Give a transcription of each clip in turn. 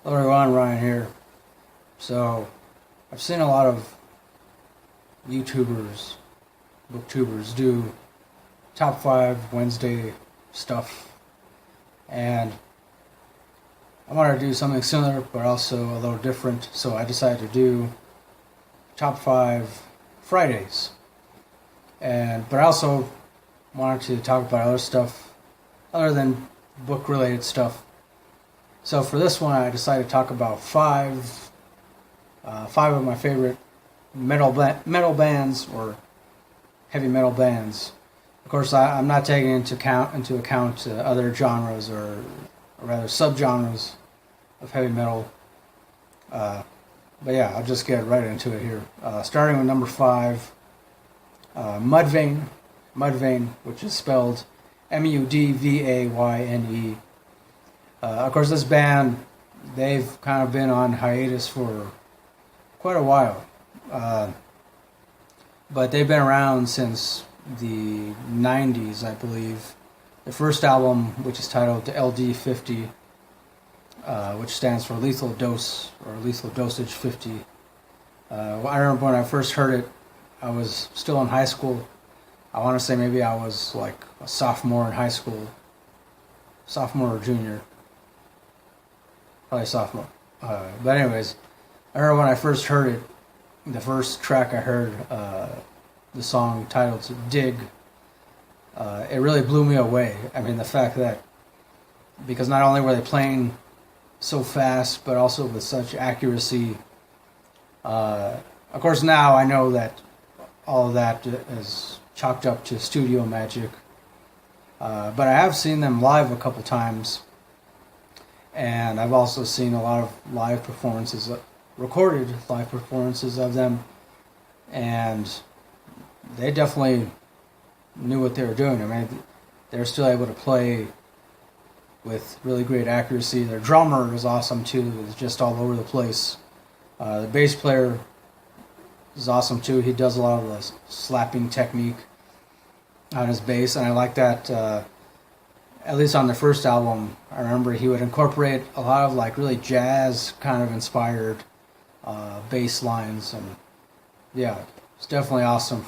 Hello everyone, Ryan here. So, I've seen a lot of YouTubers, booktubers do top 5 Wednesday stuff, and I wanted to do something similar but also a little different, so I decided to do top 5 Fridays. But I also wanted to talk about other stuff other than book related stuff. So for this one, I decided to talk about five of my favorite metal bands or heavy metal bands. Of course, I'm not taking into account other genres or rather subgenres of heavy metal. But yeah, I'll just get right into it here. Starting with number 5, Mudvayne, which is spelled Mudvayne. Of course, this band, they've kind of been on hiatus for quite a while. But they've been around since the 90s, I believe. The first album, which is titled LD50, which stands for Lethal Dose, or Lethal Dosage 50. I remember when I first heard it, I was still in high school. I want to say maybe I was like a sophomore in high school. Sophomore or junior. Probably sophomore. But anyways, I remember when I first heard it, the first track I heard, the song titled Dig, it really blew me away. I mean, the fact that, because not only were they playing so fast, but also with such accuracy. Of course, now I know that all of that is chalked up to studio magic. But I have seen them live a couple times. And I've also seen a lot of live performances, recorded live performances of them. And they definitely knew what they were doing. I mean, they're still able to play with really great accuracy. Their drummer is awesome too. It's just all over the place. The bass player is awesome too. He does a lot of the slapping technique on his bass, and I like that. At least on the first album, I remember he would incorporate a lot of like really jazz kind of inspired bass lines, and yeah, it's definitely awesome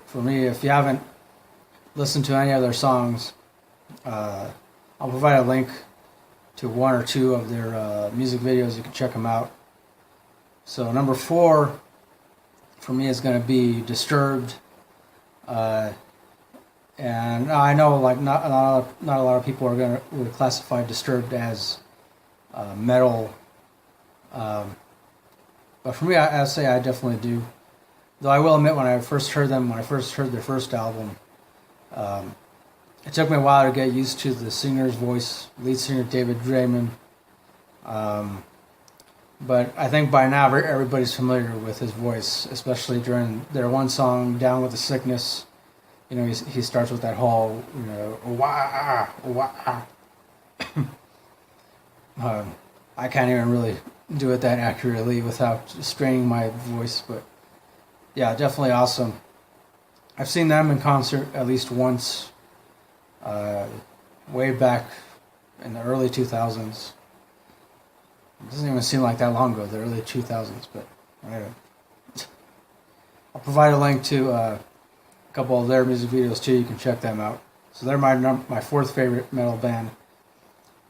for me. If you haven't listened to any of their songs, I'll provide a link to one or two of their music videos. You can check them out. So number 4 for me is going to be Disturbed. And I know, like, not a lot of people would classify Disturbed as metal, but for me, I say I definitely do. Though I will admit, when I first heard their first album, it took me a while to get used to the singer's voice, lead singer David Draymond. But I think by now everybody's familiar with his voice, especially during their one song, "Down with the Sickness." You know, he starts with that whole, wah, wah. I can't even really do it that accurately without straining my voice, but yeah, definitely awesome. I've seen them in concert at least once, way back in the early 2000s. It doesn't even seem like that long ago, the early 2000s, but anyway. I'll provide a link to a couple of their music videos too. You can check them out. So they're my 4th favorite metal band.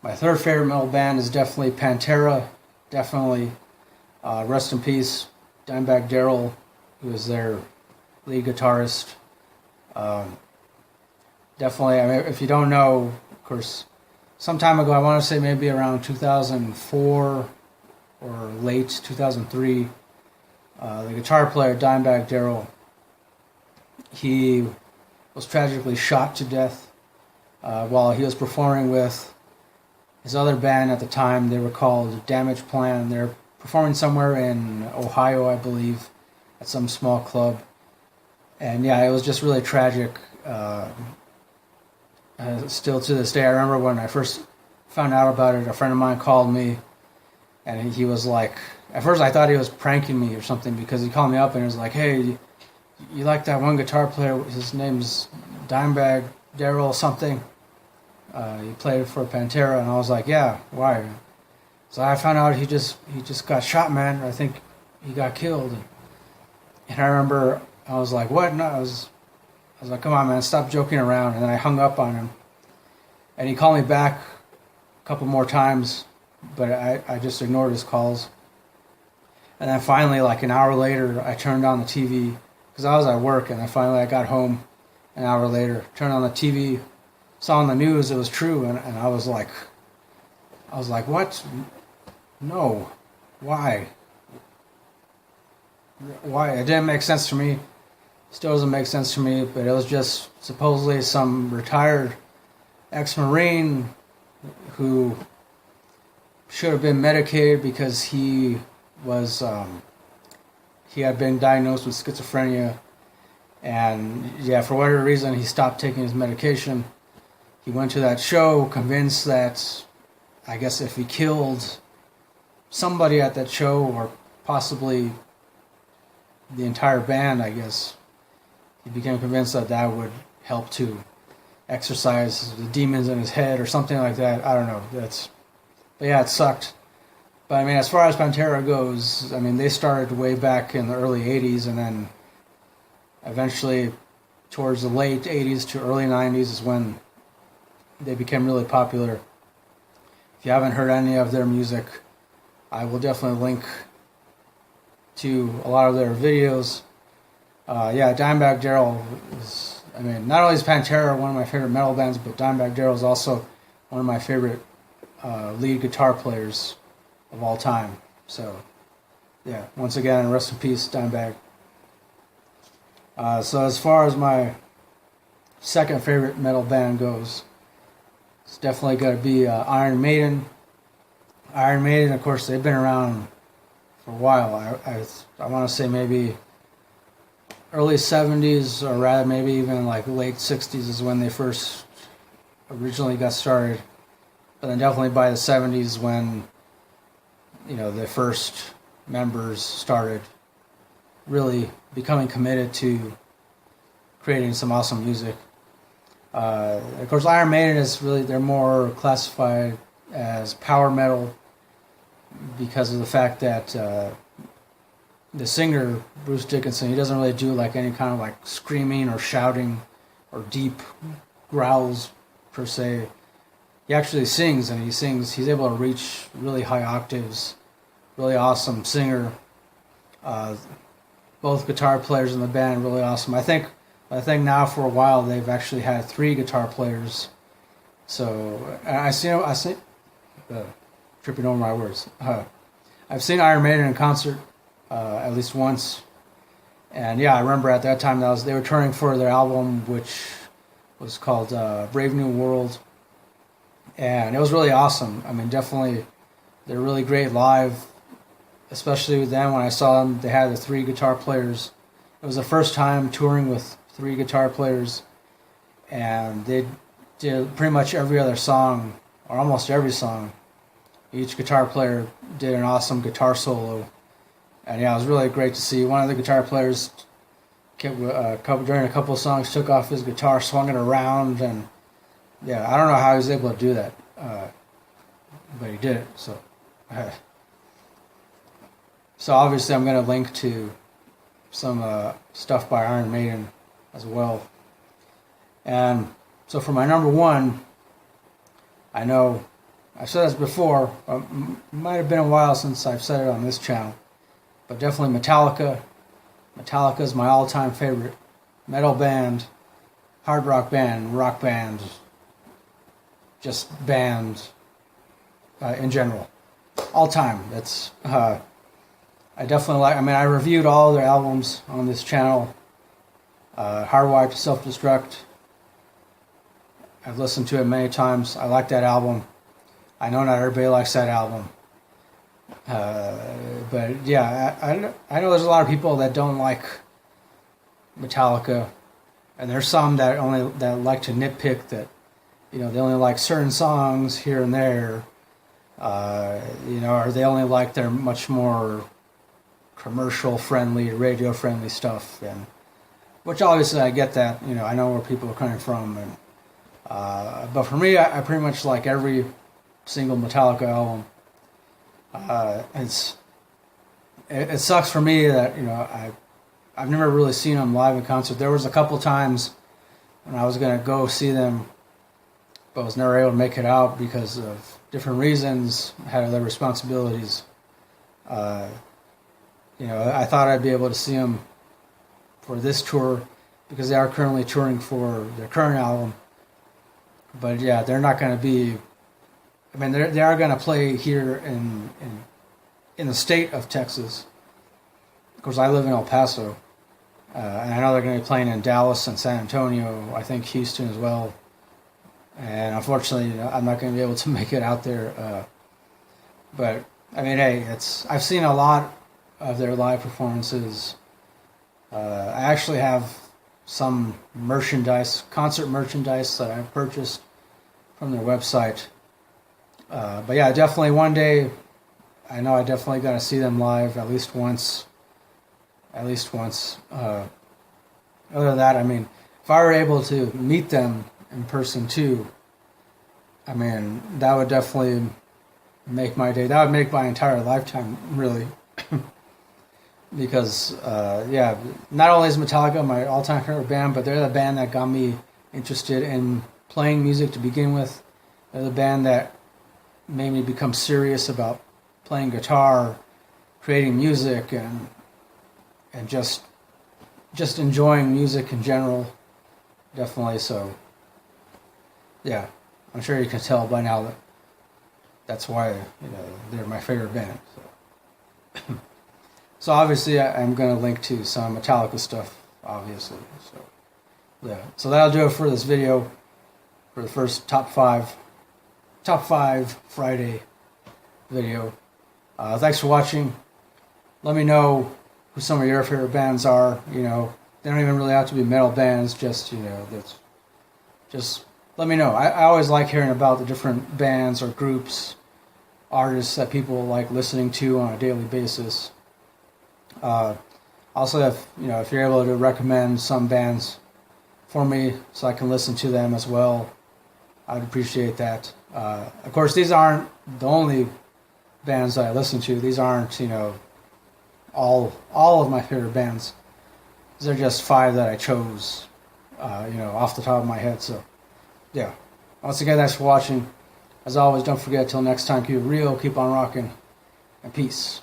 My 3rd favorite metal band is definitely Pantera. Definitely, rest in peace, Dimebag Darrell, who is their lead guitarist. Definitely, I mean, if you don't know, of course, some time ago, I want to say maybe around 2004 or late 2003, the guitar player Dimebag Darrell, he was tragically shot to death while he was performing with his other band at the time. They were called Damage Plan. They're performing somewhere in Ohio, I believe, at some small club. And yeah, it was just really tragic. Still to this day, I remember when I first found out about it, a friend of mine called me, and he was like, at first I thought he was pranking me or something, because he called me up and he was like, "Hey, you like that one guitar player? His name's Dimebag Darrell something. He played for Pantera." And I was like, "Yeah, why?" So I found out he just got shot, man. I think he got killed. And I remember I was like, what? No, I was like, come on, man, stop joking around. And then I hung up on him. And he called me back a couple more times, but I just ignored his calls. And then finally, like an hour later, I turned on the TV because I was at work, and then finally I got home an hour later, turned on the TV, saw on the news it was true, and I was like, what? No. Why? It didn't make sense to me. Still doesn't make sense to me, but it was just supposedly some retired ex-Marine who should have been medicated because he had been diagnosed with schizophrenia, and yeah, for whatever reason he stopped taking his medication. He went to that show convinced that, I guess, if he killed somebody at that show, or possibly the entire band, I guess, he became convinced that that would help to exorcise the demons in his head or something like that. I don't know. But yeah, it sucked. But I mean, as far as Pantera goes, I mean, they started way back in the early 80s, and then eventually towards the late 80s to early 90s is when they became really popular. If you haven't heard any of their music, I will definitely link to a lot of their videos. Yeah, Dimebag Darrell is, I mean, not only is Pantera one of my favorite metal bands, but Dimebag Darrell is also one of my favorite lead guitar players of all time. So, yeah, once again, rest in peace, Dimebag. So as far as my second favorite metal band goes, it's definitely got to be Iron Maiden. Iron Maiden, of course, they've been around for a while. I want to say maybe early 70s, or rather maybe even like late 60s is when they first originally got started. But then definitely by the 70s when, you know, the first members started really becoming committed to creating some awesome music. Of course, Iron Maiden is really, they're more classified as power metal because of the fact that the singer, Bruce Dickinson, he doesn't really do like any kind of like screaming or shouting or deep growls per se. He actually sings, and he's able to reach really high octaves. Really awesome singer. Both guitar players in the band, really awesome. I think now for a while they've actually had 3 guitar players. So I see tripping over my words. I've seen Iron Maiden in concert at least once, and yeah, I remember at that time they were touring for their album, which was called Brave New World, and it was really awesome. I mean, definitely, they're really great live. Especially then when I saw them, they had the 3 guitar players. It was the first time touring with 3 guitar players, and they did pretty much every other song, or almost every song. Each guitar player did an awesome guitar solo, and yeah, it was really great to see. One of the guitar players during a couple of songs took off his guitar, swung it around, and yeah, I don't know how he was able to do that, but he did it. So obviously I'm going to link to some stuff by Iron Maiden as well. And so for my number 1, I know I've said this before, might have been a while since I've said it on this channel, but definitely Metallica. Metallica is my all-time favorite metal band, hard rock band, just band in general. All time. That's... I definitely like, I mean, I reviewed all their albums on this channel. Hardwired to Self-Destruct. I've listened to it many times. I like that album. I know not everybody likes that album. But yeah, I know there's a lot of people that don't like Metallica. And there's some that like to nitpick that, you know, they only like certain songs here and there. You know, or they only like their much more commercial-friendly, radio-friendly stuff, and which obviously I get that. You know, I know where people are coming from, and but for me, I pretty much like every single Metallica album. It sucks for me that I've never really seen them live in concert. There was a couple times when I was gonna go see them, but was never able to make it out because of different reasons. I had other responsibilities. I thought I'd be able to see them for this tour because they are currently touring for their current album. But yeah, they're not going to be. I mean, they are going to play here in the state of Texas. Of course, I live in El Paso, and I know they're going to be playing in Dallas and San Antonio. I think Houston as well. And unfortunately, I'm not going to be able to make it out there. But I mean, hey, I've seen a lot of their live performances. I actually have some concert merchandise that I've purchased from their website. But yeah, definitely one day, I know I definitely got to see them live at least once. Other than that, I mean, if I were able to meet them in person too, I mean, that would definitely make my day. That would make my entire lifetime, really. Because, not only is Metallica my all-time favorite band, but they're the band that got me interested in playing music to begin with. They're the band that made me become serious about playing guitar, creating music, and just enjoying music in general. Definitely. So, yeah, I'm sure you can tell by now that that's why they're my favorite band. So. So obviously, I'm going to link to some Metallica stuff, obviously. So, yeah. So that'll do it for this video, for the first top five Friday video. Thanks for watching. Let me know who some of your favorite bands are. They don't even really have to be metal bands. Just let me know. I always like hearing about the different bands or groups, artists that people like listening to on a daily basis. Also, if you're able to recommend some bands for me so I can listen to them as well, I'd appreciate that. Of course, these aren't the only bands that I listen to. These aren't, all of my favorite bands. These are just 5 that I chose, off the top of my head. So, yeah. Once again, thanks for watching. As always, don't forget, till next time, keep it real, keep on rocking, and peace.